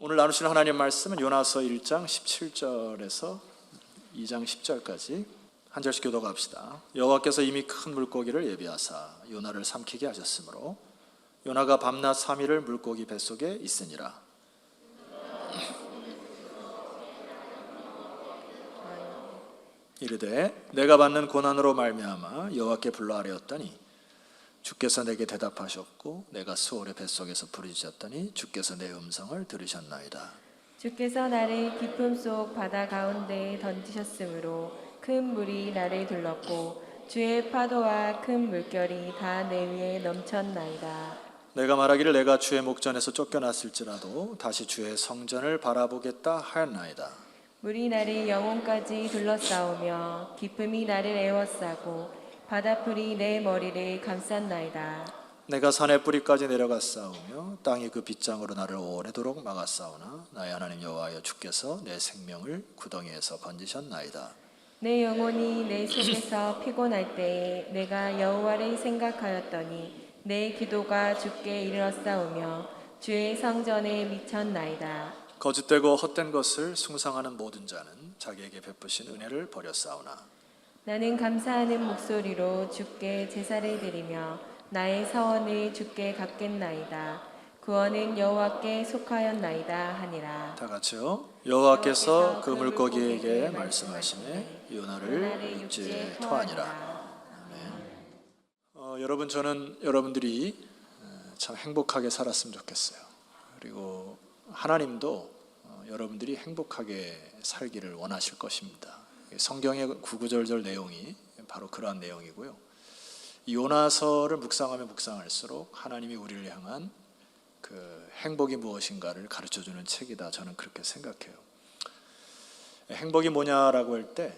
오늘 나누실 하나님 말씀은 요나서 1장 17절에서 2장 10절까지 한 절씩 교도가 합시다. 여호와께서 이미 큰 물고기를 예비하사 요나를 삼키게 하셨으므로 요나가 밤낮 3일을 물고기 뱃속에 있으니라. 이르되 내가 받는 고난으로 말미암아 여호와께 불러 아뢰었더니 주께서 내게 대답하셨고 내가 수월의 뱃속에서 부르짖었더니 주께서 내 음성을 들으셨나이다. 주께서 나를 깊음 속 바다 가운데에 던지셨으므로 큰 물이 나를 둘렀고 주의 파도와 큰 물결이 다 내 위에 넘쳤나이다. 내가 말하기를 내가 주의 목전에서 쫓겨났을지라도 다시 주의 성전을 바라보겠다 하였나이다. 물이 나를 영혼까지 둘러싸우며 깊음이 나를 에워싸고 바다풀이 내 머리를 감쌌나이다. 내가 산의 뿌리까지 내려갔사오며 땅이 그 빗장으로 나를 오래도록 막았사오나 나의 하나님 여호와여 주께서 내 생명을 구덩이에서 건지셨나이다. 내 영혼이 내 속에서 피곤할 때에 내가 여호와를 생각하였더니 내 기도가 주께 이르렀사오며 주의 성전에 미쳤나이다. 거짓되고 헛된 것을 숭상하는 모든 자는 자기에게 베푸신 은혜를 버렸사오나 나는 감사하는 목소리로 주께 제사를 드리며 나의 서원을 주께 갚겠나이다. 구원은 여호와께 속하였나이다 하니라. 다 같이요. 여호와께서 그 물고기에게 말씀하시매 요나를 육지에 토하니라. 아멘. 여러분, 저는 여러분들이 참 행복하게 살았으면 좋겠어요. 그리고 하나님도 여러분들이 행복하게 살기를 원하실 것입니다. 성경의 구구절절 내용이 바로 그러한 내용이고요. 요나서를 묵상하면 묵상할수록 하나님이 우리를 향한 그 행복이 무엇인가를 가르쳐주는 책이다, 저는 그렇게 생각해요. 행복이 뭐냐라고 할 때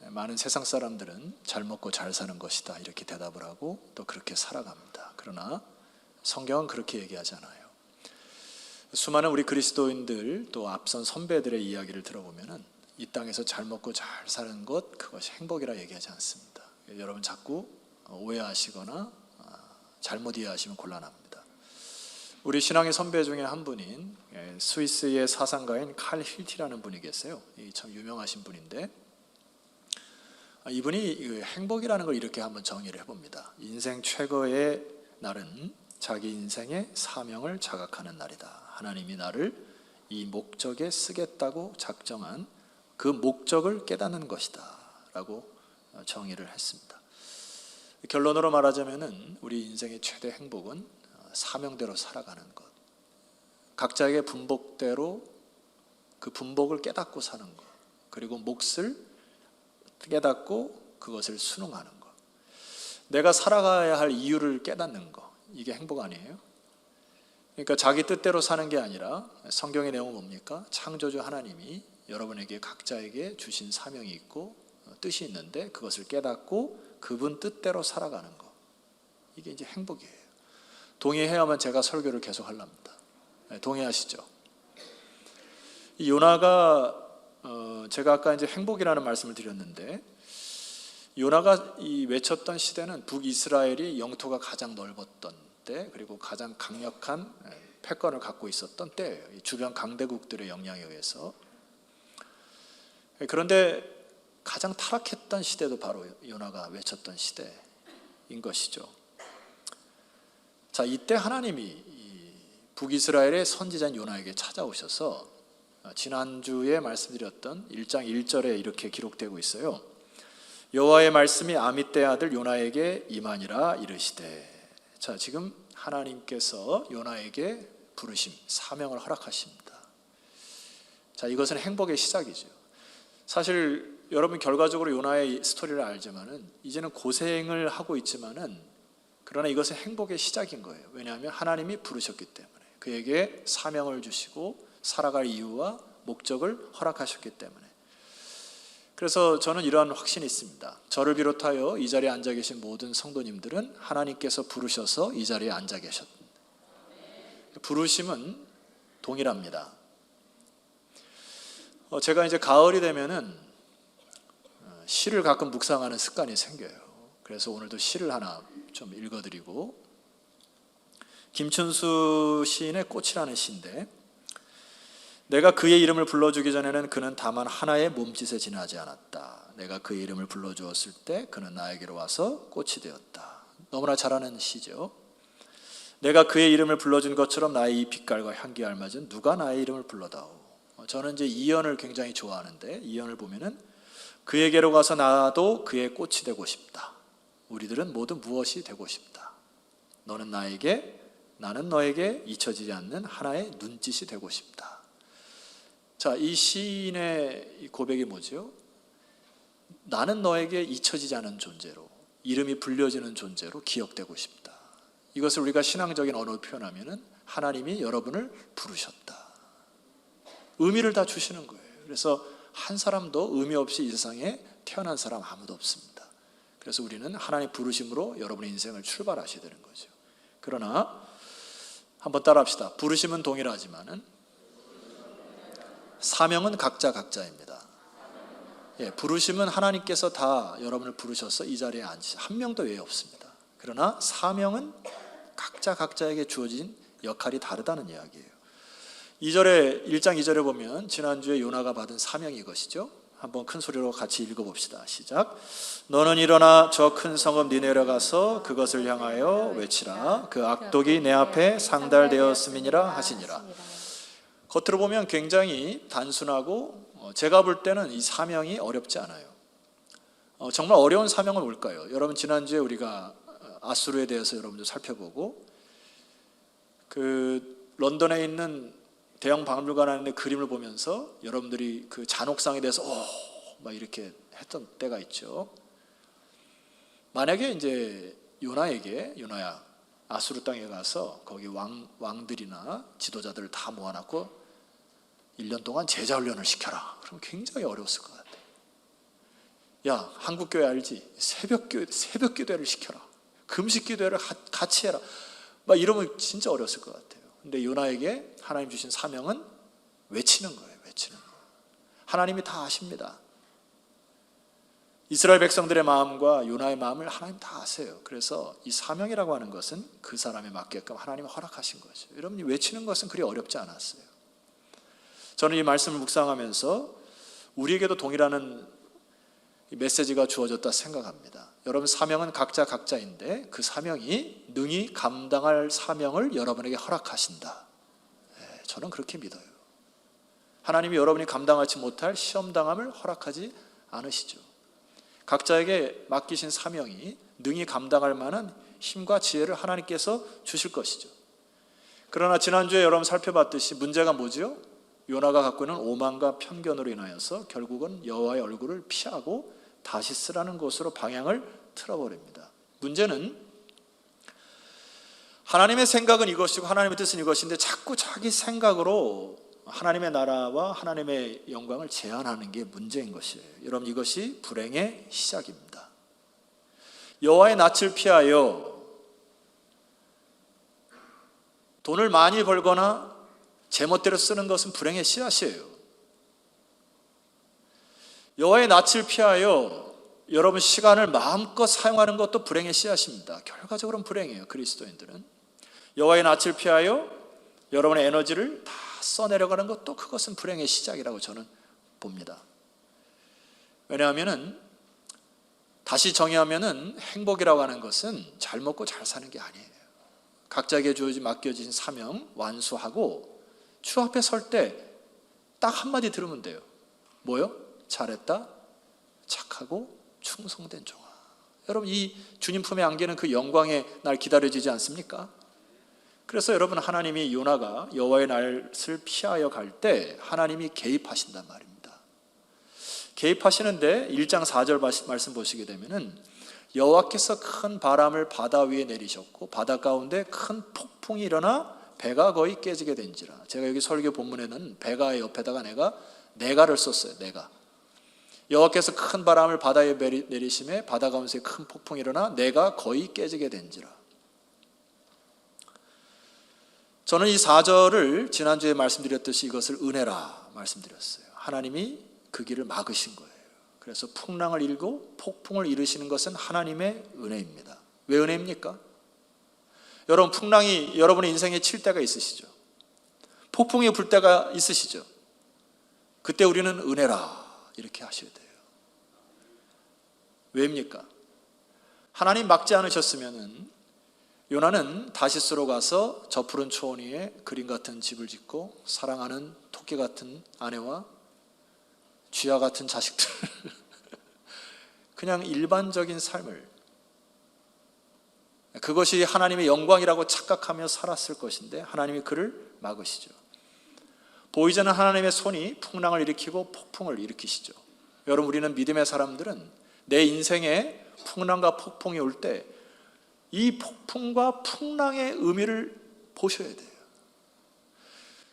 많은 세상 사람들은 잘 먹고 잘 사는 것이다 이렇게 대답을 하고 또 그렇게 살아갑니다. 그러나 성경은 그렇게 얘기하지 않아요. 수많은 우리 그리스도인들 또 앞선 선배들의 이야기를 들어보면은 이 땅에서 잘 먹고 잘 사는 것, 그것이 행복이라 얘기하지 않습니다. 여러분 자꾸 오해하시거나 잘못 이해하시면 곤란합니다. 우리 신앙의 선배 중에 한 분인 스위스의 사상가인 칼 힐티라는 분이 계세요. 참 유명하신 분인데 이분이 행복이라는 걸 이렇게 한번 정의를 해봅니다. 인생 최고의 날은 자기 인생의 사명을 자각하는 날이다. 하나님이 나를 이 목적에 쓰겠다고 작정한 그 목적을 깨닫는 것이다 라고 정의를 했습니다. 결론으로 말하자면 우리 인생의 최대 행복은 사명대로 살아가는 것, 각자에게 분복대로 그 분복을 깨닫고 사는 것, 그리고 몫을 깨닫고 그것을 순응하는 것, 내가 살아가야 할 이유를 깨닫는 것, 이게 행복 아니에요? 그러니까 자기 뜻대로 사는 게 아니라 성경의 내용은 뭡니까? 창조주 하나님이 여러분에게 각자에게 주신 사명이 있고 뜻이 있는데 그것을 깨닫고 그분 뜻대로 살아가는 것, 이게 이제 행복이에요. 동의해야만 제가 설교를 계속 하랍니다. 동의하시죠? 이 요나가 제가 아까 이제 행복이라는 말씀을 드렸는데 요나가 이 외쳤던 시대는 북이스라엘이 영토가 가장 넓었던 때, 그리고 가장 강력한 패권을 갖고 있었던 때예요. 이 주변 강대국들의 영향에 의해서. 그런데 가장 타락했던 시대도 바로 요나가 외쳤던 시대인 것이죠. 자, 이때 하나님이 북이스라엘의 선지자인 요나에게 찾아오셔서 지난주에 말씀드렸던 1장 1절에 이렇게 기록되고 있어요. 여호와의 말씀이 아미떼 아들 요나에게 임하니라 이르시되. 자, 지금 하나님께서 요나에게 부르심, 사명을 허락하십니다. 자, 이것은 행복의 시작이죠. 사실 여러분 결과적으로 요나의 스토리를 알지만은 이제는 고생을 하고 있지만은 그러나 이것은 행복의 시작인 거예요. 왜냐하면 하나님이 부르셨기 때문에, 그에게 사명을 주시고 살아갈 이유와 목적을 허락하셨기 때문에. 그래서 저는 이러한 확신이 있습니다. 저를 비롯하여 이 자리에 앉아 계신 모든 성도님들은 하나님께서 부르셔서 이 자리에 앉아 계셨습니다. 부르심은 동일합니다. 제가 이제 가을이 되면은 시를 가끔 묵상하는 습관이 생겨요. 그래서 오늘도 시를 하나 좀 읽어드리고, 김춘수 시인의 꽃이라는 시인데 내가 그의 이름을 불러주기 전에는 그는 다만 하나의 몸짓에 지나지 않았다. 내가 그의 이름을 불러주었을 때 그는 나에게로 와서 꽃이 되었다. 너무나 잘 아는 시죠. 내가 그의 이름을 불러준 것처럼 나의 이 빛깔과 향기에 알맞은 누가 나의 이름을 불러다오. 저는 이제 이언을 굉장히 좋아하는데, 이언을 보면은 그에게로 가서 나도 그의 꽃이 되고 싶다. 우리들은 모두 무엇이 되고 싶다. 너는 나에게, 나는 너에게 잊혀지지 않는 하나의 눈짓이 되고 싶다. 자, 이 시인의 이 고백이 뭐죠? 나는 너에게 잊혀지지 않은 존재로, 이름이 불려지는 존재로 기억되고 싶다. 이것을 우리가 신앙적인 언어로 표현하면은 하나님이 여러분을 부르셨다. 의미를 다 주시는 거예요. 그래서 한 사람도 의미 없이 이 세상에 태어난 사람 아무도 없습니다. 그래서 우리는 하나님 부르심으로 여러분의 인생을 출발하셔야 되는 거죠. 그러나 한번 따라합시다. 부르심은 동일하지만은 사명은 각자 각자입니다. 예, 부르심은 하나님께서 다 여러분을 부르셔서 이 자리에 앉으시, 한 명도 외에 없습니다. 그러나 사명은 각자 각자에게 주어진 역할이 다르다는 이야기예요. 1장 2절에 보면 지난주에 요나가 받은 사명이 이것이죠. 한번 큰 소리로 같이 읽어봅시다. 시작. 너는 일어나 저 큰 성읍 니네로 가서 그것을 향하여 외치라. 그 악독이 내 앞에 상달되었음이니라 하시니라. 겉으로 보면 굉장히 단순하고 제가 볼 때는 이 사명이 어렵지 않아요. 정말 어려운 사명은 뭘까요? 여러분 지난주에 우리가 아수르에 대해서 여러분들 살펴보고 그 런던에 있는 대형 박물관 안에 그림을 보면서 여러분들이 그 잔혹상에 대해서 막 이렇게 했던 때가 있죠. 만약에 이제 요나야 아수르 땅에 가서 거기 왕들이나 지도자들을 다 모아놨고 1년 동안 제자 훈련을 시켜라. 그럼 굉장히 어려웠을 것 같아요. 야, 한국 교회 알지? 새벽 기도회를 시켜라. 금식 기도회를 같이 해라. 막 이러면 진짜 어려웠을 것 같아요. 근데 요나에게 하나님 주신 사명은 외치는 거예요. 외치는 거. 하나님이 다 아십니다. 이스라엘 백성들의 마음과 요나의 마음을 하나님 다 아세요. 그래서 이 사명이라고 하는 것은 그 사람에 맞게끔 하나님이 허락하신 거죠. 여러분이 외치는 것은 그리 어렵지 않았어요. 저는 이 말씀을 묵상하면서 우리에게도 동일한 메시지가 주어졌다 생각합니다. 여러분 사명은 각자 각자인데 그 사명이 능히 감당할 사명을 여러분에게 허락하신다. 저는 그렇게 믿어요. 하나님이 여러분이 감당하지 못할 시험당함을 허락하지 않으시죠. 각자에게 맡기신 사명이 능히 감당할 만한 힘과 지혜를 하나님께서 주실 것이죠. 그러나 지난주에 여러분 살펴봤듯이 문제가 뭐죠? 요나가 갖고 있는 오만과 편견으로 인하여서 결국은 여호와의 얼굴을 피하고 다시스라는 곳으로 방향을 틀어버립니다. 문제는 하나님의 생각은 이것이고 하나님의 뜻은 이것인데 자꾸 자기 생각으로 하나님의 나라와 하나님의 영광을 제한하는 게 문제인 것이에요. 여러분 이것이 불행의 시작입니다. 여호와의 낯을 피하여 돈을 많이 벌거나 제멋대로 쓰는 것은 불행의 씨앗이에요. 여호와의 낯을 피하여 여러분 시간을 마음껏 사용하는 것도 불행의 씨앗입니다. 결과적으로는 불행해요. 그리스도인들은 여호와의 낯을 피하여 여러분의 에너지를 다 써내려가는 것도 그것은 불행의 시작이라고 저는 봅니다. 왜냐하면은 다시 정의하면은 행복이라고 하는 것은 잘 먹고 잘 사는 게 아니에요. 각자에게 주어진 맡겨진 사명 완수하고 주 앞에 설 때 딱 한마디 들으면 돼요. 뭐요? 잘했다, 착하고 충성된 종아. 여러분 이 주님 품에 안기는 그 영광의 날 기다려지지 않습니까? 그래서 여러분 하나님이 요나가 여호와의 낯을 피하여 갈 때 하나님이 개입하신단 말입니다. 개입하시는데 1장 4절 말씀 보시게 되면은 여호와께서 큰 바람을 바다 위에 내리셨고 바다 가운데 큰 폭풍이 일어나 배가 거의 깨지게 된지라. 제가 여기 설교 본문에는 배가의 옆에다가 내가를 썼어요. 내가. 여호와께서 큰 바람을 바다에 내리심에 바다 가운데 큰 폭풍이 일어나 내가 거의 깨지게 된지라. 저는 이 4절을 지난주에 말씀드렸듯이 이것을 은혜라 말씀드렸어요. 하나님이 그 길을 막으신 거예요. 그래서 풍랑을 일고 폭풍을 이루시는 것은 하나님의 은혜입니다. 왜 은혜입니까? 여러분 풍랑이 여러분의 인생에 칠 때가 있으시죠. 폭풍이 불 때가 있으시죠. 그때 우리는 은혜라 이렇게 하셔야 돼요. 왜입니까? 하나님 막지 않으셨으면은 요나는 다시스로 가서 저 푸른 초원 위에 그림 같은 집을 짓고 사랑하는 토끼 같은 아내와 쥐와 같은 자식들 그냥 일반적인 삶을, 그것이 하나님의 영광이라고 착각하며 살았을 것인데 하나님이 그를 막으시죠. 보이지 않는 하나님의 손이 풍랑을 일으키고 폭풍을 일으키시죠. 여러분, 우리는 믿음의 사람들은 내 인생에 풍랑과 폭풍이 올 때 이 폭풍과 풍랑의 의미를 보셔야 돼요.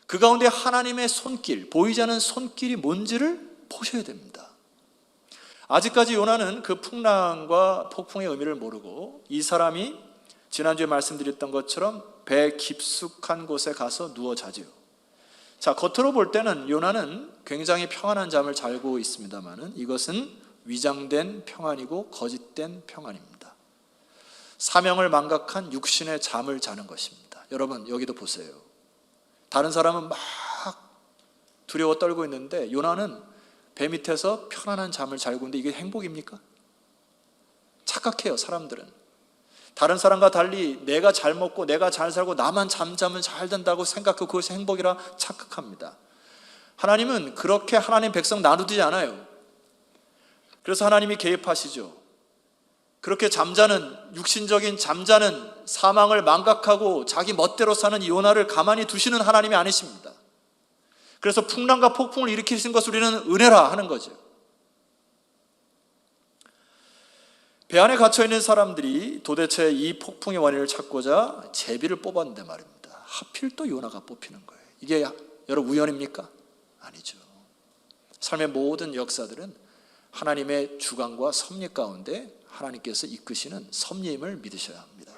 그 가운데 하나님의 손길, 보이지 않는 손길이 뭔지를 보셔야 됩니다. 아직까지 요나는 그 풍랑과 폭풍의 의미를 모르고 이 사람이 지난주에 말씀드렸던 것처럼 배 깊숙한 곳에 가서 누워 자지요. 자, 겉으로 볼 때는 요나는 굉장히 평안한 잠을 자고 있습니다만은 이것은 위장된 평안이고 거짓된 평안입니다. 사명을 망각한 육신의 잠을 자는 것입니다. 여러분, 여기도 보세요. 다른 사람은 막 두려워 떨고 있는데 요나는 배 밑에서 편안한 잠을 자고 있는데 이게 행복입니까? 착각해요, 사람들은. 다른 사람과 달리 내가 잘 먹고 내가 잘 살고 나만 잠자면 잘 된다고 생각하고 그것이 행복이라 착각합니다. 하나님은 그렇게 하나님 백성 나누지 않아요. 그래서 하나님이 개입하시죠. 그렇게 잠자는, 육신적인 잠자는, 사망을 망각하고 자기 멋대로 사는 이 요나를 가만히 두시는 하나님이 아니십니다. 그래서 풍랑과 폭풍을 일으키신 것을 우리는 은혜라 하는 거죠. 배 안에 갇혀있는 사람들이 도대체 이 폭풍의 원인을 찾고자 제비를 뽑았는데 말입니다. 하필 또 요나가 뽑히는 거예요. 이게 여러분 우연입니까? 아니죠. 삶의 모든 역사들은 하나님의 주관과 섭리 가운데 하나님께서 이끄시는 섭리임을 믿으셔야 합니다.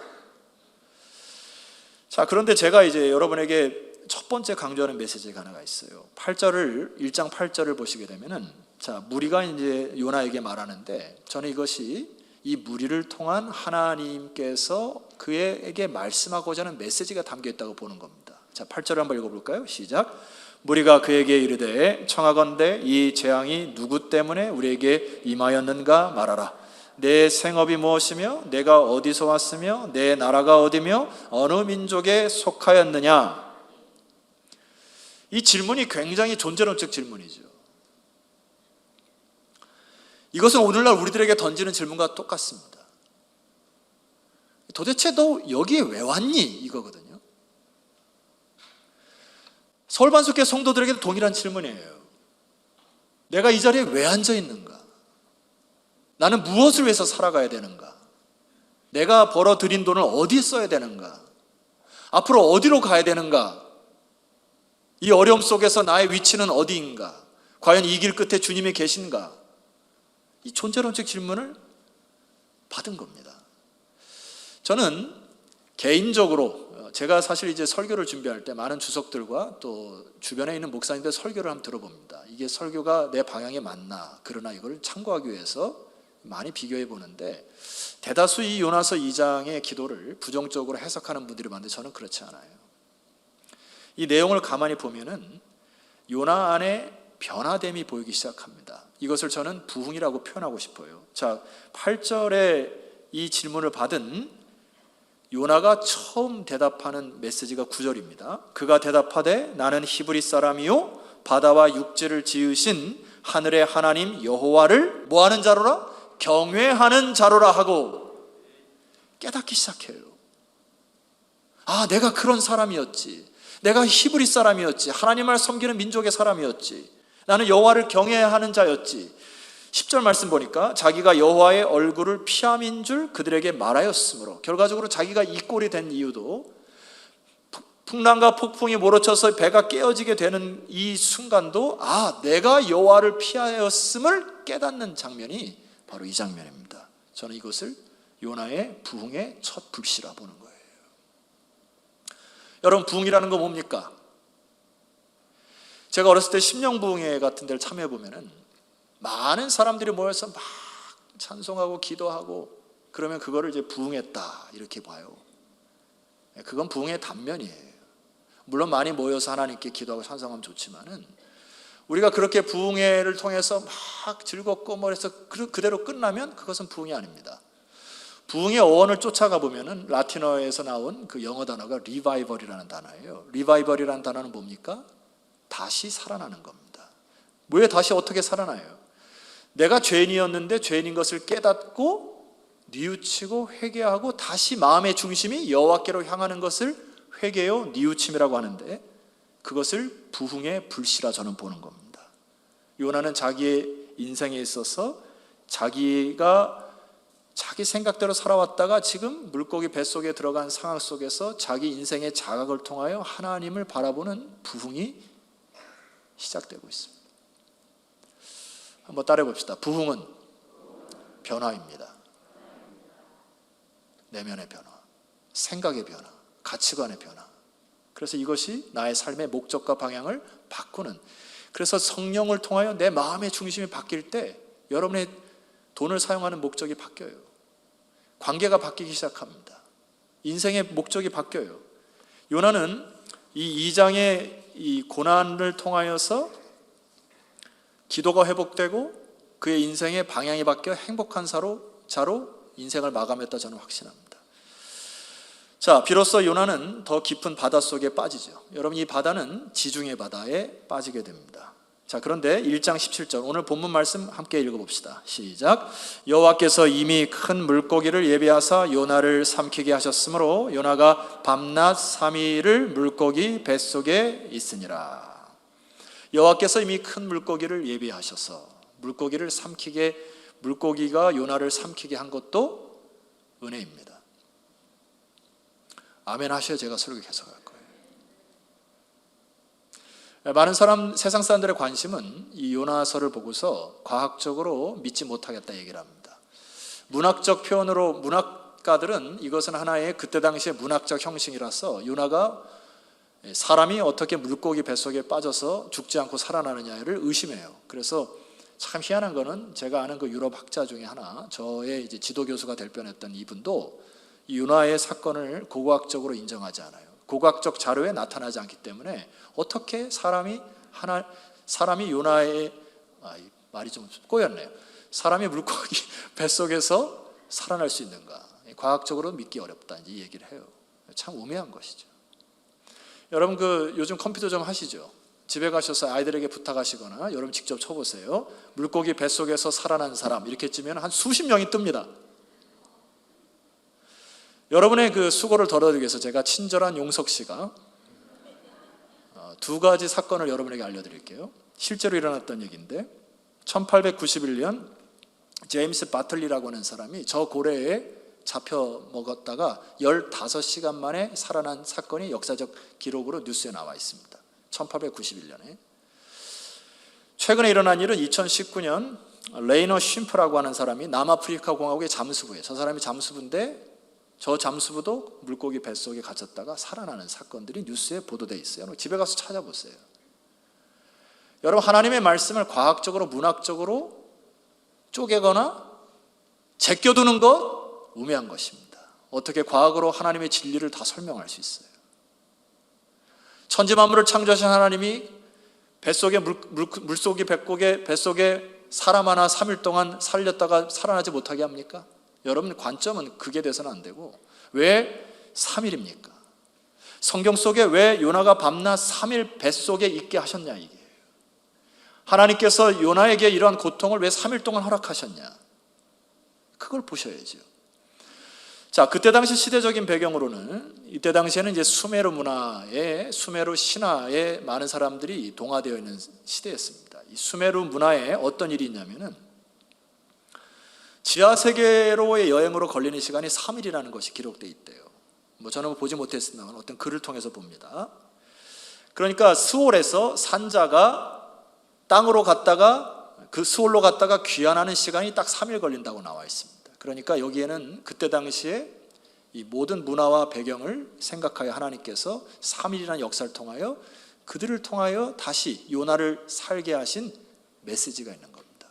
자, 그런데 제가 이제 여러분에게 첫 번째 강조하는 메시지가 하나가 있어요. 1장 8절을 보시게 되면은, 자, 무리가 이제 요나에게 말하는데 저는 이것이 이 무리를 통한 하나님께서 그에게 말씀하고자 하는 메시지가 담겨 있다고 보는 겁니다. 자, 8절을 한번 읽어볼까요? 시작. 무리가 그에게 이르되 청하건대 이 재앙이 누구 때문에 우리에게 임하였는가 말하라. 내 생업이 무엇이며 내가 어디서 왔으며 내 나라가 어디며 어느 민족에 속하였느냐. 이 질문이 굉장히 존재론적 질문이죠. 이것은 오늘날 우리들에게 던지는 질문과 똑같습니다. 도대체 너 여기에 왜 왔니? 이거거든요. 서울반석회 성도들에게도 동일한 질문이에요. 내가 이 자리에 왜 앉아 있는가? 나는 무엇을 위해서 살아가야 되는가? 내가 벌어들인 돈을 어디에 써야 되는가? 앞으로 어디로 가야 되는가? 이 어려움 속에서 나의 위치는 어디인가? 과연 이 길 끝에 주님이 계신가? 이 존재론적 질문을 받은 겁니다. 저는 개인적으로 제가 사실 이제 설교를 준비할 때 많은 주석들과 또 주변에 있는 목사님들 설교를 한번 들어봅니다. 이게 설교가 내 방향에 맞나? 그러나 이걸 참고하기 위해서 많이 비교해 보는데 대다수 이 요나서 2장의 기도를 부정적으로 해석하는 분들이 많은데 저는 그렇지 않아요. 이 내용을 가만히 보면은 요나 안에 변화됨이 보이기 시작합니다. 이것을 저는 부흥이라고 표현하고 싶어요. 자, 8절에 이 질문을 받은 요나가 처음 대답하는 메시지가 9절입니다. 그가 대답하되 나는 히브리 사람이요 바다와 육지를 지으신 하늘의 하나님 여호와를 뭐하는 자로라? 경외하는 자로라 하고 깨닫기 시작해요. 아, 내가 그런 사람이었지. 내가 히브리 사람이었지. 하나님을 섬기는 민족의 사람이었지. 나는 여호와를 경외하는 자였지. 10절 말씀 보니까 자기가 여호와의 얼굴을 피함인 줄 그들에게 말하였으므로, 결과적으로 자기가 이 꼴이 된 이유도 풍랑과 폭풍이 몰아쳐서 배가 깨어지게 되는 이 순간도 아, 내가 여호와를 피하였음을 깨닫는 장면이 바로 이 장면입니다. 저는 이것을 요나의 부흥의 첫 불씨라 보는 거예요. 여러분, 부흥이라는 거 뭡니까? 제가 어렸을 때 심령부흥회 같은 데를 참여해 보면은 많은 사람들이 모여서 막 찬송하고 기도하고 그러면 그거를 이제 부흥했다 이렇게 봐요. 그건 부흥의 단면이에요. 물론 많이 모여서 하나님께 기도하고 찬송하면 좋지만은 우리가 그렇게 부흥회를 통해서 막 즐겁고 뭐 해서 그대로 끝나면 그것은 부흥이 아닙니다. 부흥의 어원을 쫓아가 보면은 라틴어에서 나온 그 영어 단어가 리바이벌이라는 단어예요. 리바이벌이라는 단어는 뭡니까? 다시 살아나는 겁니다. 왜 다시 어떻게 살아나요? 내가 죄인이었는데 죄인인 것을 깨닫고 뉘우치고 회개하고 다시 마음의 중심이 여호와께로 향하는 것을 회개요 뉘우침이라고 하는데, 그것을 부흥의 불씨라 저는 보는 겁니다. 요나는 자기의 인생에 있어서 자기가 자기 생각대로 살아왔다가 지금 물고기 뱃속에 들어간 상황 속에서 자기 인생의 자각을 통하여 하나님을 바라보는 부흥이 시작되고 있습니다. 한번 따라해 봅시다. 부흥은 변화입니다. 내면의 변화, 생각의 변화, 가치관의 변화. 그래서 이것이 나의 삶의 목적과 방향을 바꾸는, 그래서 성령을 통하여 내 마음의 중심이 바뀔 때 여러분의 돈을 사용하는 목적이 바뀌어요. 관계가 바뀌기 시작합니다. 인생의 목적이 바뀌어요. 요나는 이 2장의 이 고난을 통하여서 기도가 회복되고 그의 인생의 방향이 바뀌어 행복한 자로 인생을 마감했다 저는 확신합니다. 자, 비로소 요나는 더 깊은 바다 속에 빠지죠. 여러분, 이 바다는 지중해 바다에 빠지게 됩니다. 자, 그런데 1장 17절 오늘 본문 말씀 함께 읽어봅시다. 시작. 여호와께서 이미 큰 물고기를 예비하사 요나를 삼키게 하셨으므로 요나가 밤낮 3일을 물고기 뱃속에 있으니라. 여호와께서 이미 큰 물고기를 예비하셔서 물고기가 요나를 삼키게 한 것도 은혜입니다. 아멘 하셔야 제가 설교 계속할 거예요. 많은 세상 사람들의 관심은 이 요나서를 보고서 과학적으로 믿지 못하겠다 얘기를 합니다. 문학적 표현으로 문학가들은 이것은 하나의 그때 당시의 문학적 형식이라서 요나가 사람이 어떻게 물고기 뱃속에 빠져서 죽지 않고 살아나느냐를 의심해요. 그래서 참 희한한 거는 제가 아는 그 유럽 학자 중에 하나, 저의 이제 지도 교수가 될 뻔했던 이분도 이 요나의 사건을 고고학적으로 인정하지 않아요. 고고학적 자료에 나타나지 않기 때문에 어떻게 사람이 요나의 말이 좀 꼬였네요. 사람이 물고기 뱃속에서 살아날 수 있는가? 과학적으로 믿기 어렵다 이 얘기를 해요. 참 우매한 것이죠. 여러분 요즘 컴퓨터 좀 하시죠. 집에 가셔서 아이들에게 부탁하시거나 여러분 직접 쳐보세요. 물고기 뱃속에서 살아난 사람 이렇게 치면 한 수십 명이 뜹니다. 여러분의 그 수고를 덜어드리기 위해서 제가 친절한 용석 씨가 두 가지 사건을 여러분에게 알려드릴게요. 실제로 일어났던 얘기인데 1891년 제임스 바틀리라고 하는 사람이 저 고래에 잡혀 먹었다가 15시간 만에 살아난 사건이 역사적 기록으로 뉴스에 나와 있습니다. 1891년에. 최근에 일어난 일은 2019년 레이너 쉼프라고 하는 사람이 남아프리카 공화국의 잠수부에, 저 사람이 잠수부인데 저 잠수부도 물고기 뱃속에 갇혔다가 살아나는 사건들이 뉴스에 보도되어 있어요. 집에 가서 찾아보세요. 여러분, 하나님의 말씀을 과학적으로 문학적으로 쪼개거나 제껴두는 것 우매한 것입니다. 어떻게 과학으로 하나님의 진리를 다 설명할 수 있어요? 천지 만물을 창조하신 하나님이 뱃속에 물속이 뱃속에 사람 하나 3일 동안 살렸다가 살아나지 못하게 합니까? 여러분, 관점은 그게 돼서는 안 되고, 왜 3일입니까? 성경 속에 왜 요나가 밤낮 3일 뱃속에 있게 하셨냐, 이게. 하나님께서 요나에게 이러한 고통을 왜 3일 동안 허락하셨냐, 그걸 보셔야죠. 자, 그때 당시 시대적인 배경으로는, 이때 당시에는 이제 수메르 문화에, 수메르 신화에 많은 사람들이 동화되어 있는 시대였습니다. 이 수메르 문화에 어떤 일이 있냐면은 지하세계로의 여행으로 걸리는 시간이 3일이라는 것이 기록되어 있대요. 저는 보지 못했습니다만 어떤 글을 통해서 봅니다. 그러니까 스올에서 산자가 땅으로 갔다가 그 스올로 갔다가 귀환하는 시간이 딱 3일 걸린다고 나와 있습니다. 그러니까 여기에는 그때 당시에 이 모든 문화와 배경을 생각하여 하나님께서 3일이라는 역사를 통하여 그들을 통하여 다시 요나를 살게 하신 메시지가 있는 겁니다.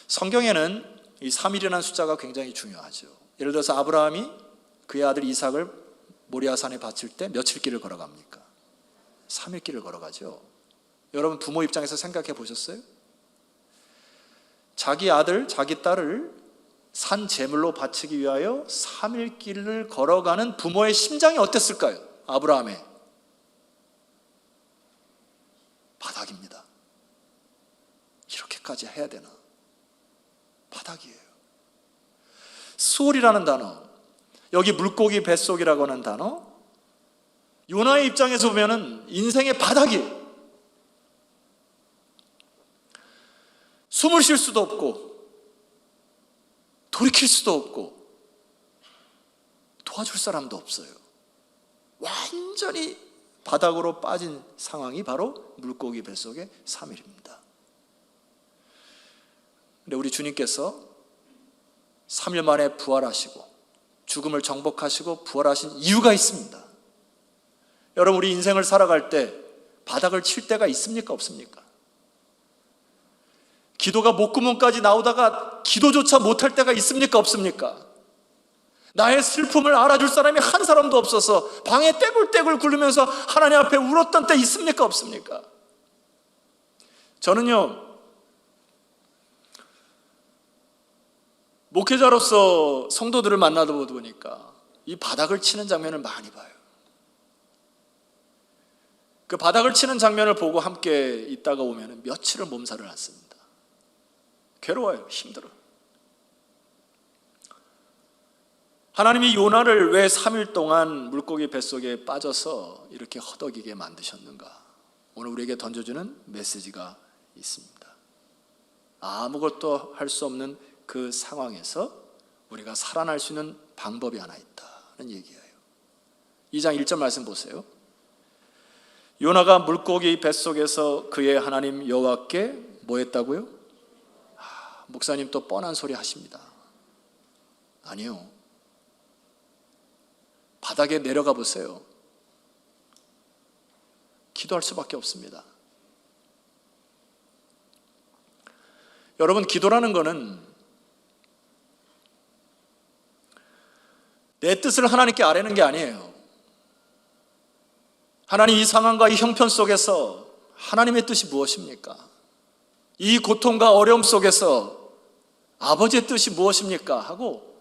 성경에는 이 3일이라는 숫자가 굉장히 중요하죠. 예를 들어서 아브라함이 그의 아들 이삭을 모리아산에 바칠 때 며칠 길을 걸어갑니까? 3일 길을 걸어가죠. 여러분 부모 입장에서 생각해 보셨어요? 자기 아들, 자기 딸을 산 제물로 바치기 위하여 3일 길을 걸어가는 부모의 심장이 어땠을까요? 아브라함의 바닥입니다. 이렇게까지 해야 되나? 바닥이에요. 수월이라는 단어, 여기 물고기 뱃속이라고 하는 단어, 요나의 입장에서 보면은 인생의 바닥이에요. 숨을 쉴 수도 없고 돌이킬 수도 없고 도와줄 사람도 없어요. 완전히 바닥으로 빠진 상황이 바로 물고기 뱃속의 3일입니다. 근데 우리 주님께서 3일 만에 부활하시고 죽음을 정복하시고 부활하신 이유가 있습니다. 여러분, 우리 인생을 살아갈 때 바닥을 칠 때가 있습니까? 없습니까? 기도가 목구멍까지 나오다가 기도조차 못할 때가 있습니까? 없습니까? 나의 슬픔을 알아줄 사람이 한 사람도 없어서 방에 떼굴떼굴 굴르면서 하나님 앞에 울었던 때 있습니까? 없습니까? 저는요, 목회자로서 성도들을 만나다 보니까 이 바닥을 치는 장면을 많이 봐요. 그 바닥을 치는 장면을 보고 함께 있다가 오면 며칠을 몸살을 앓습니다. 괴로워요. 힘들어요. 하나님이 요나를 왜 3일 동안 물고기 뱃속에 빠져서 이렇게 허덕이게 만드셨는가? 오늘 우리에게 던져주는 메시지가 있습니다. 아무것도 할 수 없는 그 상황에서 우리가 살아날 수 있는 방법이 하나 있다는 얘기예요. 2장 1절 말씀 보세요. 요나가 물고기 뱃속에서 그의 하나님 여호와께 뭐 했다고요? 목사님 또 뻔한 소리 하십니다. 아니요. 바닥에 내려가 보세요. 기도할 수밖에 없습니다. 여러분, 기도라는 거는 내 뜻을 하나님께 아뢰는 게 아니에요. 하나님, 이 상황과 이 형편 속에서 하나님의 뜻이 무엇입니까? 이 고통과 어려움 속에서 아버지의 뜻이 무엇입니까? 하고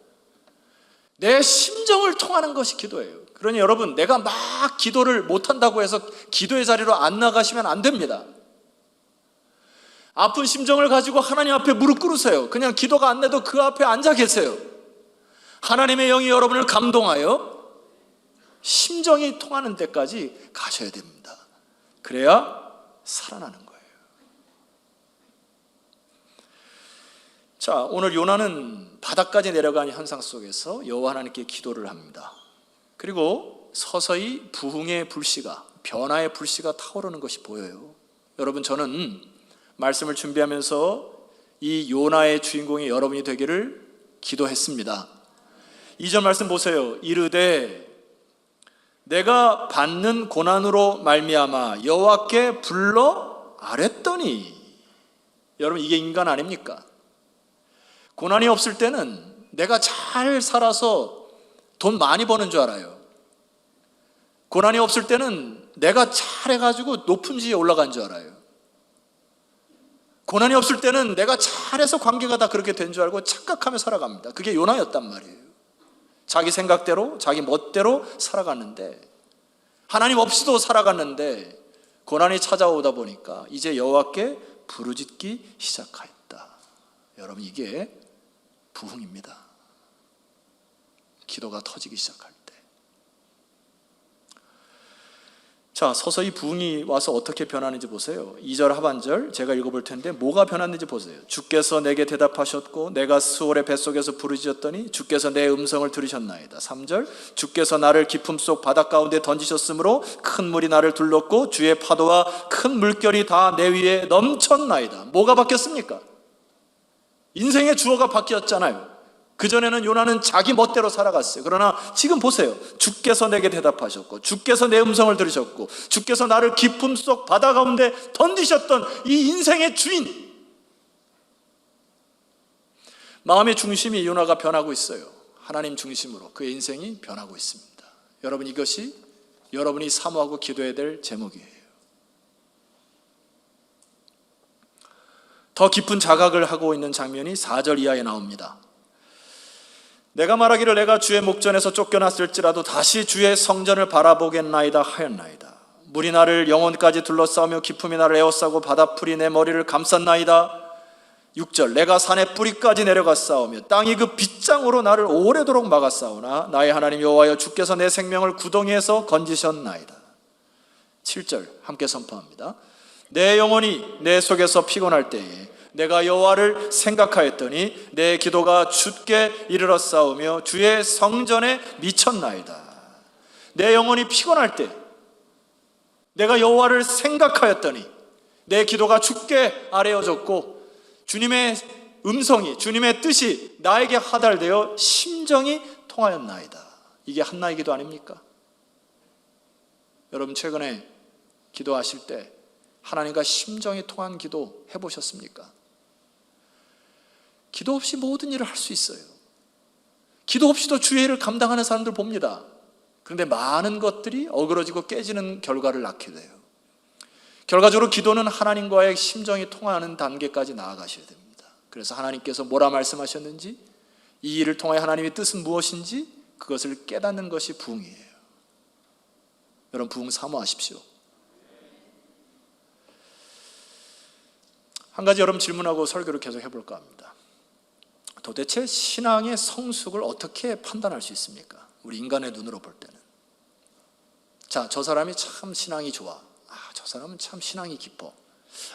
내 심정을 통하는 것이 기도예요. 그러니 여러분, 내가 막 기도를 못한다고 해서 기도의 자리로 안 나가시면 안 됩니다. 아픈 심정을 가지고 하나님 앞에 무릎 꿇으세요. 그냥 기도가 안 돼도 그 앞에 앉아 계세요. 하나님의 영이 여러분을 감동하여 심정이 통하는 데까지 가셔야 됩니다. 그래야 살아나는 거예요. 자, 오늘 요나는 바닥까지 내려간 현상 속에서 여호와 하나님께 기도를 합니다. 그리고 서서히 부흥의 불씨가, 변화의 불씨가 타오르는 것이 보여요. 여러분, 저는 말씀을 준비하면서 이 요나의 주인공이 여러분이 되기를 기도했습니다. 2절 말씀 보세요. 이르되 내가 받는 고난으로 말미암아 여호와께 불러 아뢰더니. 여러분, 이게 인간 아닙니까? 고난이 없을 때는 내가 잘 살아서 돈 많이 버는 줄 알아요. 고난이 없을 때는 내가 잘해가지고 높은 지에 올라간 줄 알아요. 고난이 없을 때는 내가 잘해서 관계가 다 그렇게 된 줄 알고 착각하며 살아갑니다. 그게 요나였단 말이에요. 자기 생각대로, 자기 멋대로 살아갔는데, 하나님 없이도 살아갔는데 고난이 찾아오다 보니까 이제 여호와께 부르짖기 시작하였다. 여러분, 이게 부흥입니다. 기도가 터지기 시작할 때. 자, 서서히 부흥이 와서 어떻게 변하는지 보세요. 2절 하반절 제가 읽어볼 텐데 뭐가 변했는지 보세요. 주께서 내게 대답하셨고 내가 스올의 뱃속에서 부르짖었더니 주께서 내 음성을 들으셨나이다. 3절 주께서 나를 깊음 속 바닷 가운데 던지셨으므로 큰 물이 나를 둘렀고 주의 파도와 큰 물결이 다 내 위에 넘쳤나이다. 뭐가 바뀌었습니까? 인생의 주어가 바뀌었잖아요. 그전에는 요나는 자기 멋대로 살아갔어요. 그러나 지금 보세요. 주께서 내게 대답하셨고 주께서 내 음성을 들으셨고 주께서 나를 깊음 속 바다 가운데 던지셨던 이 인생의 주인. 마음의 중심이 요나가 변하고 있어요. 하나님 중심으로 그의 인생이 변하고 있습니다. 여러분, 이것이 여러분이 사모하고 기도해야 될 제목이에요. 더 깊은 자각을 하고 있는 장면이 4절 이하에 나옵니다. 내가 말하기를 내가 주의 목전에서 쫓겨났을지라도 다시 주의 성전을 바라보겠나이다 하였나이다. 물이 나를 영혼까지 둘러싸며 기품이 나를 에워싸고 바다풀이 내 머리를 감쌌나이다. 6절 내가 산의 뿌리까지 내려갔사오며 땅이 그 빗장으로 나를 오래도록 막았사오나 나의 하나님 여호와여 주께서 내 생명을 구덩이에서 건지셨나이다. 7절 함께 선포합니다. 내 영혼이 내 속에서 피곤할 때에 내가 여호와를 생각하였더니 내 기도가 주께 이르렀사오며 주의 성전에 미쳤나이다. 내 영혼이 피곤할 때 내가 여호와를 생각하였더니 내 기도가 주께 아뢰어졌고 주님의 음성이, 주님의 뜻이 나에게 하달되어 심정이 통하였나이다. 이게 한나의 기도 아닙니까? 여러분 최근에 기도하실 때 하나님과 심정이 통한 기도 해보셨습니까? 기도 없이 모든 일을 할 수 있어요. 기도 없이도 주의 일을 감당하는 사람들 봅니다. 그런데 많은 것들이 어그러지고 깨지는 결과를 낳게 돼요. 결과적으로 기도는 하나님과의 심정이 통하는 단계까지 나아가셔야 됩니다. 그래서 하나님께서 뭐라 말씀하셨는지, 이 일을 통하여 하나님의 뜻은 무엇인지 그것을 깨닫는 것이 부흥이에요. 여러분 부흥 사모하십시오. 한 가지 여러분 질문하고 설교를 계속 해볼까 합니다. 도대체 신앙의 성숙을 어떻게 판단할 수 있습니까? 우리 인간의 눈으로 볼 때는. 자, 저 사람이 참 신앙이 좋아. 저 사람은 참 신앙이 깊어.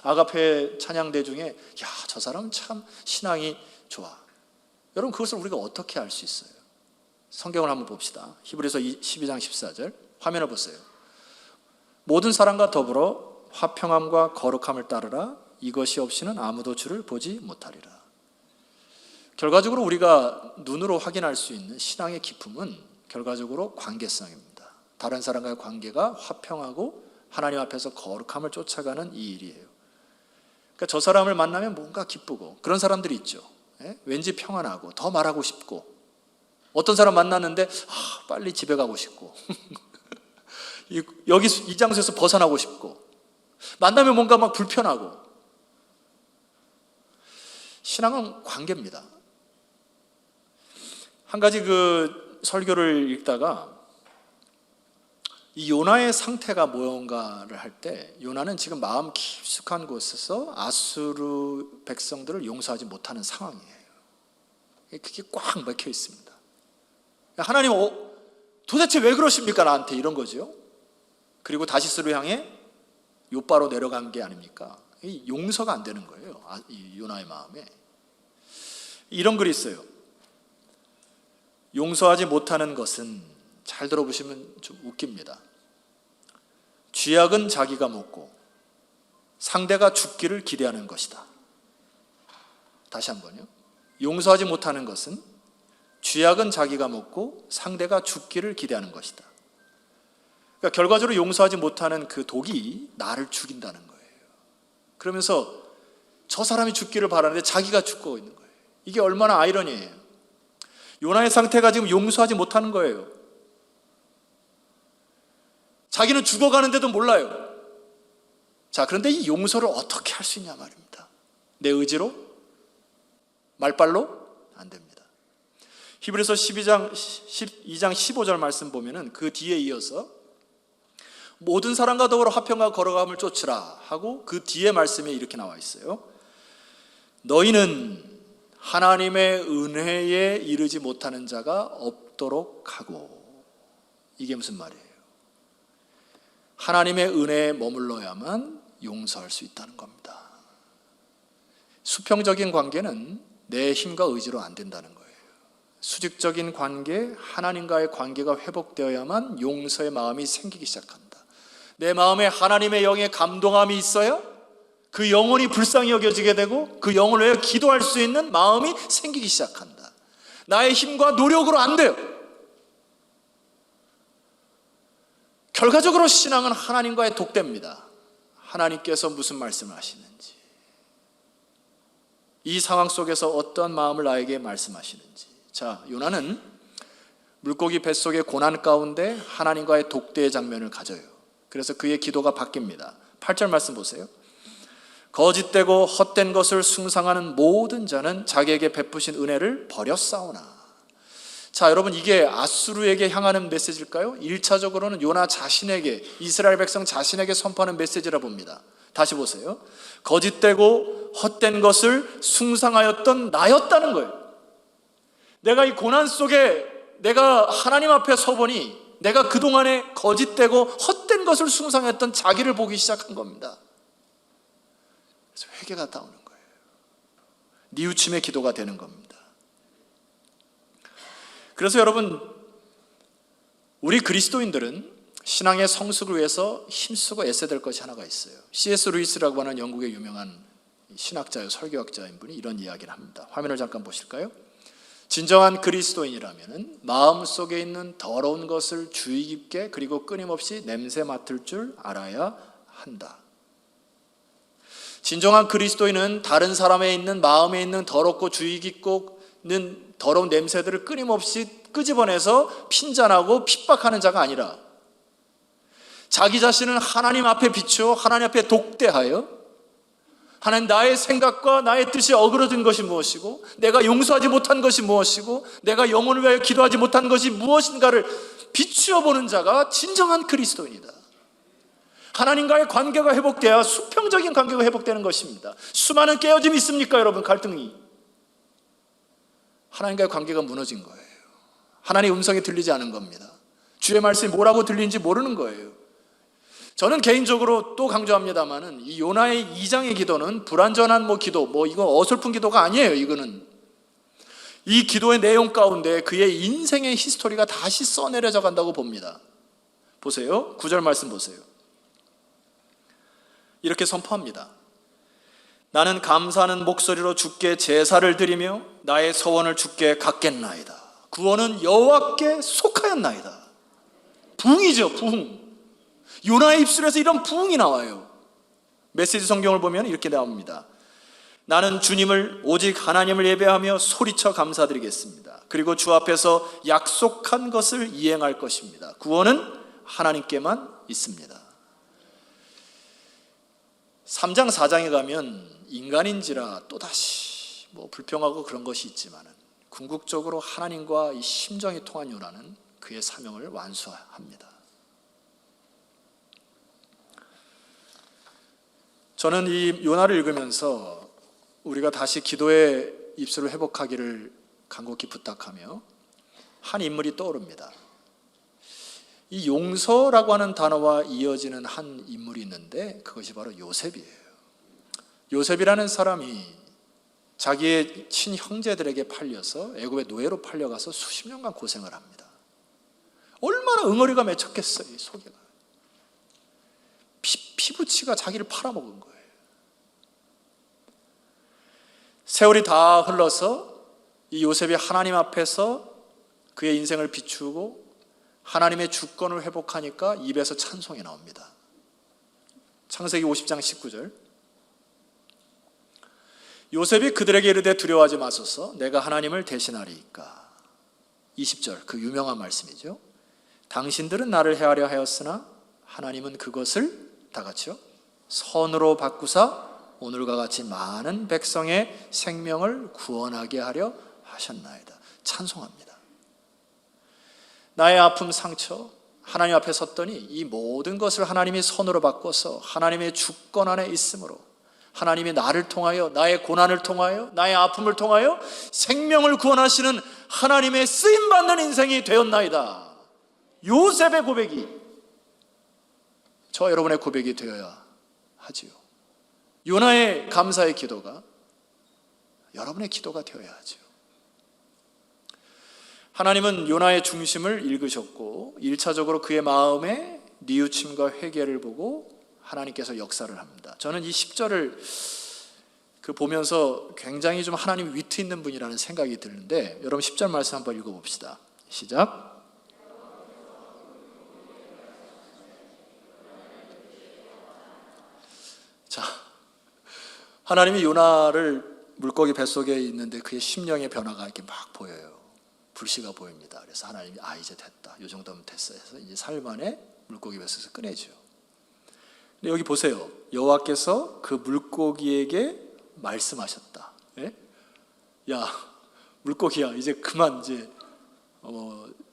아가페 찬양대 중에 야, 저 사람은 참 신앙이 좋아. 여러분 그것을 우리가 어떻게 알 수 있어요? 성경을 한번 봅시다. 히브리서 12장 14절 화면을 보세요. 모든 사람과 더불어 화평함과 거룩함을 따르라. 이것이 없이는 아무도 주를 보지 못하리라. 결과적으로 우리가 눈으로 확인할 수 있는 신앙의 깊음은 결과적으로 관계성입니다. 다른 사람과의 관계가 화평하고 하나님 앞에서 거룩함을 쫓아가는 이 일이에요. 그러니까 저 사람을 만나면 뭔가 기쁘고 그런 사람들이 있죠. 왠지 평안하고 더 말하고 싶고 어떤 사람 만났는데 빨리 집에 가고 싶고 여기 이 장소에서 벗어나고 싶고 만나면 뭔가 막 불편하고. 신앙은 관계입니다. 한 가지 그 설교를 읽다가 이 요나의 상태가 뭔가를 할 때 요나는 지금 마음 깊숙한 곳에서 아수르 백성들을 용서하지 못하는 상황이에요. 그게 꽉 막혀 있습니다. 하나님 도대체 왜 그러십니까 나한테, 이런 거죠. 그리고 다시스로 향해 요바로 내려간 게 아닙니까? 용서가 안 되는 거예요. 이 요나의 마음에. 이런 글이 있어요. 용서하지 못하는 것은, 잘 들어보시면 좀 웃깁니다. 쥐약은 자기가 먹고 상대가 죽기를 기대하는 것이다. 다시 한번요. 용서하지 못하는 것은 쥐약은 자기가 먹고 상대가 죽기를 기대하는 것이다. 그러니까 결과적으로 용서하지 못하는 그 독이 나를 죽인다는 거예요. 그러면서 저 사람이 죽기를 바라는데 자기가 죽고 있는 거예요. 이게 얼마나 아이러니해요. 요나의 상태가 지금 용서하지 못하는 거예요. 자기는 죽어가는데도 몰라요. 자, 그런데 이 용서를 어떻게 할 수 있냐 말입니다. 내 의지로? 말빨로? 안 됩니다. 히브리서 12장 15절 말씀 보면은 그 뒤에 이어서 모든 사람과 더불어 화평과 거룩함을 쫓으라 하고 그 뒤에 말씀에 이렇게 나와 있어요. 너희는 하나님의 은혜에 이르지 못하는 자가 없도록 하고. 이게 무슨 말이에요? 하나님의 은혜에 머물러야만 용서할 수 있다는 겁니다. 수평적인 관계는 내 힘과 의지로 안 된다는 거예요. 수직적인 관계, 하나님과의 관계가 회복되어야만 용서의 마음이 생기기 시작한다. 내 마음에 하나님의 영의 감동함이 있어야 그 영혼이 불쌍히 여겨지게 되고 그 영혼을 위해 기도할 수 있는 마음이 생기기 시작한다. 나의 힘과 노력으로 안 돼요. 결과적으로 신앙은 하나님과의 독대입니다. 하나님께서 무슨 말씀을 하시는지, 이 상황 속에서 어떠한 마음을 나에게 말씀하시는지. 자, 요나는 물고기 뱃속의 고난 가운데 하나님과의 독대의 장면을 가져요. 그래서 그의 기도가 바뀝니다. 8절 말씀 보세요. 거짓되고 헛된 것을 숭상하는 모든 자는 자기에게 베푸신 은혜를 버렸사오나. 자, 여러분, 이게 아수르에게 향하는 메시지일까요? 1차적으로는 요나 자신에게, 이스라엘 백성 자신에게 선포하는 메시지라 봅니다. 다시 보세요. 거짓되고 헛된 것을 숭상하였던 나였다는 거예요. 내가 이 고난 속에 내가 하나님 앞에 서보니 내가 그동안에 거짓되고 헛된 것을 숭상했던 자기를 보기 시작한 겁니다. 그래서 회개가 나오는 거예요. 뉘우침의 기도가 되는 겁니다. 그래서 여러분, 우리 그리스도인들은 신앙의 성숙을 위해서 힘쓰고 애써야 될 것이 하나가 있어요. C.S. 루이스라고 하는 영국의 유명한 신학자요, 설교학자인 분이 이런 이야기를 합니다. 화면을 잠깐 보실까요? 진정한 그리스도인이라면 마음속에 있는 더러운 것을 주의 깊게 그리고 끊임없이 냄새 맡을 줄 알아야 한다. 진정한 그리스도인은 다른 사람에 있는 마음에 있는 더럽고 주의 깊고 있는 더러운 냄새들을 끊임없이 끄집어내서 핀잔하고 핍박하는 자가 아니라 자기 자신을 하나님 앞에 비추어 하나님 앞에 독대하여 하나님, 나의 생각과 나의 뜻이 어그러진 것이 무엇이고 내가 용서하지 못한 것이 무엇이고 내가 영혼을 위하여 기도하지 못한 것이 무엇인가를 비추어 보는 자가 진정한 그리스도인이다. 하나님과의 관계가 회복돼야 수평적인 관계가 회복되는 것입니다. 수많은 깨어짐이 있습니까, 여러분? 갈등이. 하나님과의 관계가 무너진 거예요. 하나님의 음성이 들리지 않은 겁니다. 주의 말씀이 뭐라고 들리는지 모르는 거예요. 저는 개인적으로 또 강조합니다만은 이 요나의 2장의 기도는 불완전한 기도, 이거 어설픈 기도가 아니에요. 이거는 이 기도의 내용 가운데 그의 인생의 히스토리가 다시 써내려져 간다고 봅니다. 보세요. 9절 말씀 보세요. 이렇게 선포합니다. 나는 감사하는 목소리로 주께 제사를 드리며 나의 서원을 주께 갚겠나이다. 구원은 여호와께 속하였나이다. 부흥이죠, 부흥. 요나의 입술에서 이런 부흥이 나와요. 메시지 성경을 보면 이렇게 나옵니다. 나는 주님을 오직 하나님을 예배하며 소리쳐 감사드리겠습니다. 그리고 주 앞에서 약속한 것을 이행할 것입니다. 구원은 하나님께만 있습니다. 3장 4장에 가면 인간인지라 또다시 불평하고 그런 것이 있지만 궁극적으로 하나님과 이 심정이 통한 요나는 그의 사명을 완수합니다. 저는 이 요나를 읽으면서 우리가 다시 기도의 입술을 회복하기를 간곡히 부탁하며 한 인물이 떠오릅니다. 이 용서라고 하는 단어와 이어지는 한 인물이 있는데 그것이 바로 요셉이에요. 요셉이라는 사람이 자기의 친형제들에게 팔려서 애굽의 노예로 팔려가서 수십 년간 고생을 합니다. 얼마나 응어리가 맺혔겠어요, 이 속에가. 피부치가 자기를 팔아먹은 거예요. 세월이 다 흘러서 이 요셉이 하나님 앞에서 그의 인생을 비추고 하나님의 주권을 회복하니까 입에서 찬송이 나옵니다. 창세기 50장 19절. 요셉이 그들에게 이르되 두려워하지 마소서, 내가 하나님을 대신하리이까. 20절, 그 유명한 말씀이죠. 당신들은 나를 해하려 하였으나 하나님은 그것을 다 같이요 선으로 바꾸사 오늘과 같이 많은 백성의 생명을 구원하게 하려 하셨나이다. 찬송합니다. 나의 아픔, 상처, 하나님 앞에 섰더니 이 모든 것을 하나님이 선으로 바꿔서 하나님의 주권 안에 있으므로 하나님이 나를 통하여, 나의 고난을 통하여, 나의 아픔을 통하여 생명을 구원하시는 하나님의 쓰임받는 인생이 되었나이다. 요셉의 고백이 저 여러분의 고백이 되어야 하지요. 요나의 감사의 기도가 여러분의 기도가 되어야 하지요. 하나님은 요나의 중심을 읽으셨고 1차적으로 그의 마음에 뉘우침과 회개를 보고 하나님께서 역사를 합니다. 저는 이 10절을 보면서 굉장히 좀 하나님 위트 있는 분이라는 생각이 드는데 여러분 10절 말씀 한번 읽어봅시다. 시작. 자, 하나님이 요나를 물고기 뱃속에 있는데 그의 심령의 변화가 이렇게 막 보여요. 불씨가 보입니다. 그래서 하나님이 이제 됐다. 이 정도면 됐어 해서 이제 4일 만에 물고기 뱃속에서 꺼내죠. 근데 여기 보세요. 여호와께서 그 물고기에게 말씀하셨다. 예? 야, 물고기야, 이제 그만 이제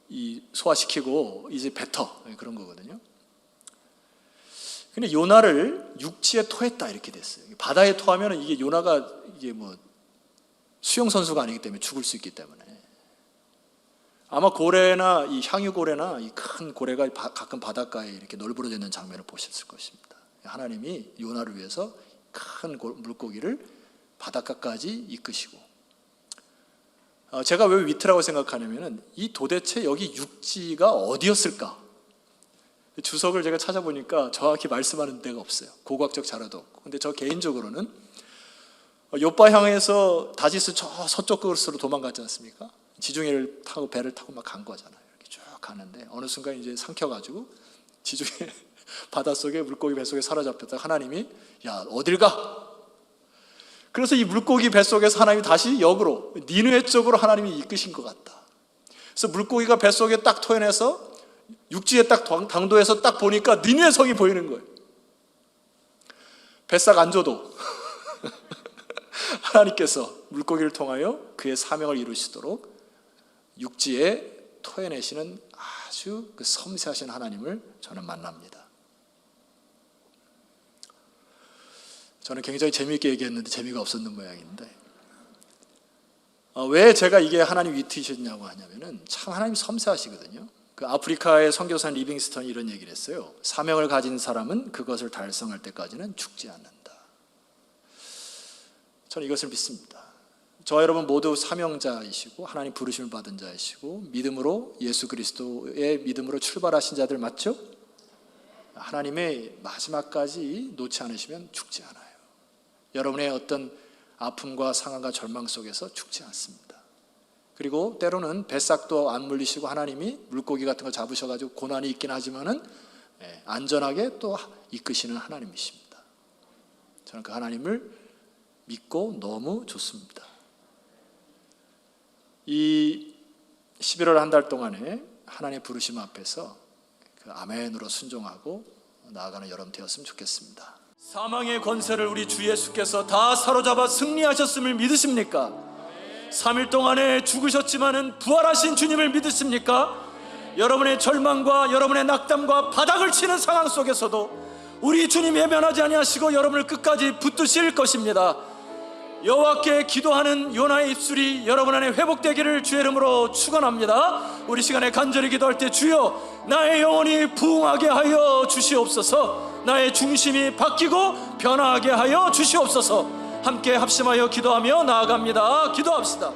이 소화시키고 이제 뱉어, 그런 거거든요. 근데 요나를 육지에 토했다 이렇게 됐어요. 바다에 토하면 이게 요나가 이게 뭐 수영 선수가 아니기 때문에 죽을 수 있기 때문에 아마 고래나 이 향유고래나 이 큰 고래가 가끔 바닷가에 이렇게 널브러져 있는 장면을 보셨을 것입니다. 하나님이 요나를 위해서 큰 물고기를 바닷가까지 이끄시고, 제가 왜 위트라고 생각하냐면은 이 도대체 여기 육지가 어디였을까? 주석을 제가 찾아보니까 정확히 말씀하는 데가 없어요. 고고학적 자료도 없고. 근데 저 개인적으로는 요빠 향해서 다시스 저 서쪽 끝으로 도망갔지 않습니까? 지중해를 타고 배를 타고 막 간 거잖아요. 이렇게 쭉 가는데 어느 순간 이제 삼켜가지고 지중해 바닷속에 물고기 뱃속에 사로잡혔다. 하나님이 야 어딜 가? 그래서 이 물고기 뱃속에서 하나님이 다시 역으로 니느웨 쪽으로 하나님이 이끄신 것 같다. 그래서 물고기가 뱃속에 딱 토해내서 육지에 딱 당도해서 딱 보니까 니느웨 성이 보이는 거예요. 뱃삭 안 줘도 하나님께서 물고기를 통하여 그의 사명을 이루시도록 육지에 토해내시는 아주 그 섬세하신 하나님을 저는 만납니다. 저는 굉장히 재미있게 얘기했는데 재미가 없었는 모양인데, 왜 제가 이게 하나님 위트이셨냐고 하냐면은 참 하나님 섬세하시거든요. 그 아프리카의 선교사 리빙스턴이 이런 얘기를 했어요. 사명을 가진 사람은 그것을 달성할 때까지는 죽지 않는다. 저는 이것을 믿습니다. 저와 여러분 모두 사명자이시고 하나님 부르심을 받은 자이시고 믿음으로 예수 그리스도의 믿음으로 출발하신 자들 맞죠? 하나님의 마지막까지 놓지 않으시면 죽지 않아요. 여러분의 어떤 아픔과 상함과 절망 속에서 죽지 않습니다. 그리고 때로는 뱃삭도 안 물리시고 하나님이 물고기 같은 거 잡으셔가지고 고난이 있긴 하지만은 안전하게 또 이끄시는 하나님이십니다. 저는 그 하나님을 믿고 너무 좋습니다. 이 11월 한 달 동안에 하나님의 부르심 앞에서 그 아멘으로 순종하고 나아가는 여러분 되었으면 좋겠습니다. 사망의 권세를 우리 주 예수께서 다 사로잡아 승리하셨음을 믿으십니까? 3일 동안에 죽으셨지만은 부활하신 주님을 믿으십니까? 여러분의 절망과 여러분의 낙담과 바닥을 치는 상황 속에서도 우리 주님 외면하지 아니하시고 여러분을 끝까지 붙드실 것입니다. 여호와께 기도하는 요나의 입술이 여러분 안에 회복되기를 주의 이름으로 축원합니다. 우리 시간에 간절히 기도할 때 주여 나의 영혼이 부흥하게 하여 주시옵소서, 나의 중심이 바뀌고 변화하게 하여 주시옵소서. 함께 합심하여 기도하며 나아갑니다. 기도합시다.